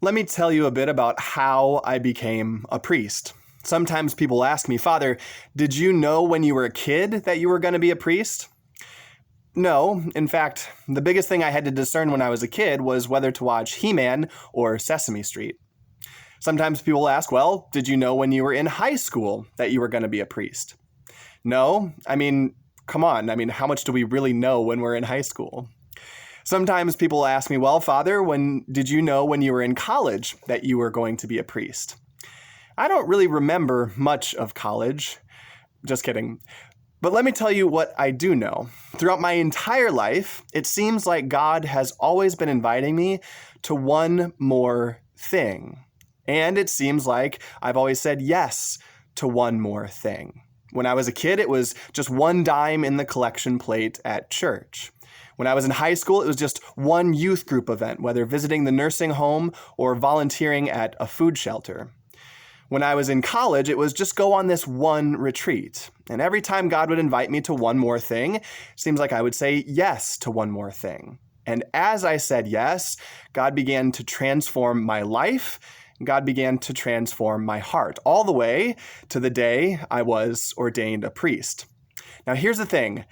Let me tell you a bit about how I became a priest. Sometimes people ask me, Father, did you know when you were a kid that you were going to be a priest? No. In fact, the biggest thing I had to discern when I was a kid was whether to watch He-Man or Sesame Street. Sometimes people ask, well, did you know when you were in high school that you were going to be a priest? No. Come on. How much do we really know when we're in high school? Sometimes people ask me, well, Father, when did you know when you were in college that you were going to be a priest? I don't really remember much of college. Just kidding. But let me tell you what I do know. Throughout my entire life, it seems like God has always been inviting me to one more thing. And it seems like I've always said yes to one more thing. When I was a kid, it was just one dime in the collection plate at church. When I was in high school, it was just one youth group event, whether visiting the nursing home or volunteering at a food shelter. When I was in college, it was just go on this one retreat. And every time God would invite me to one more thing, it seems like I would say yes to one more thing. And as I said yes, God began to transform my life. God began to transform my heart, all the way to the day I was ordained a priest. Now, here's the thing.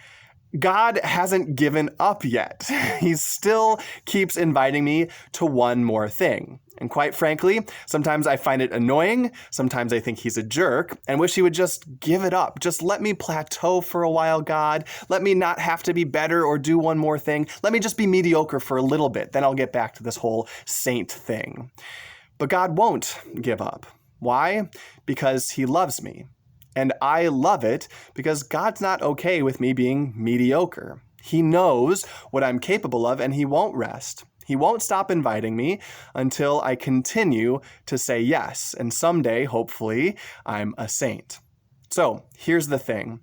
God hasn't given up yet. He still keeps inviting me to one more thing. And quite frankly, sometimes I find it annoying. Sometimes I think he's a jerk and wish he would just give it up. Just let me plateau for a while, God. Let me not have to be better or do one more thing. Let me just be mediocre for a little bit. Then I'll get back to this whole saint thing. But God won't give up. Why? Because he loves me. And I love it because God's not okay with me being mediocre. He knows what I'm capable of and he won't rest. He won't stop inviting me until I continue to say yes. And someday, hopefully, I'm a saint. So here's the thing.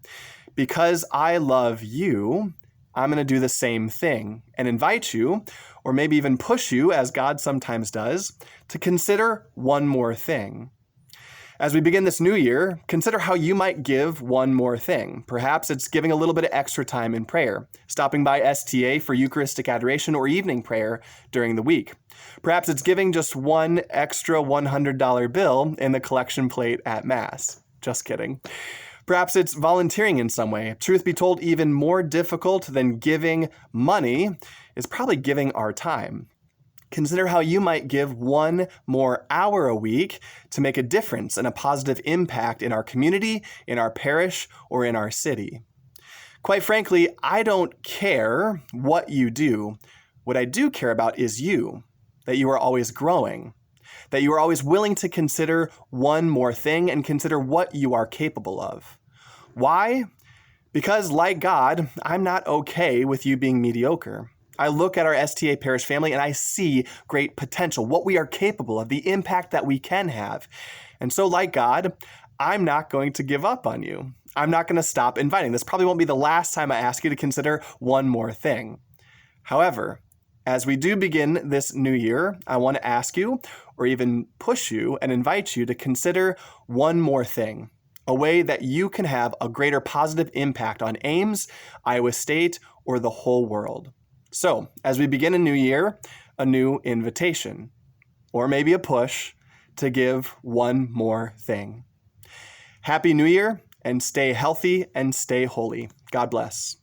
Because I love you, I'm going to do the same thing and invite you, or maybe even push you, as God sometimes does, to consider one more thing. As we begin this new year, consider how you might give one more thing. Perhaps it's giving a little bit of extra time in prayer, stopping by STA for Eucharistic adoration or evening prayer during the week. Perhaps it's giving just one extra $100 bill in the collection plate at Mass. Just kidding. Perhaps it's volunteering in some way. Truth be told, even more difficult than giving money is probably giving our time. Consider how you might give one more hour a week to make a difference and a positive impact in our community, in our parish, or in our city. Quite frankly, I don't care what you do. What I do care about is you, that you are always growing, that you are always willing to consider one more thing and consider what you are capable of. Why? Because like God, I'm not okay with you being mediocre. I look at our STA parish family and I see great potential, what we are capable of, the impact that we can have. And so like God, I'm not going to give up on you. I'm not going to stop inviting. This probably won't be the last time I ask you to consider one more thing. However, as we do begin this new year, I want to ask you, or even push you and invite you to consider one more thing, a way that you can have a greater positive impact on Ames, Iowa State, or the whole world. So, as we begin a new year, a new invitation, or maybe a push to give one more thing. Happy New Year, and stay healthy and stay holy. God bless.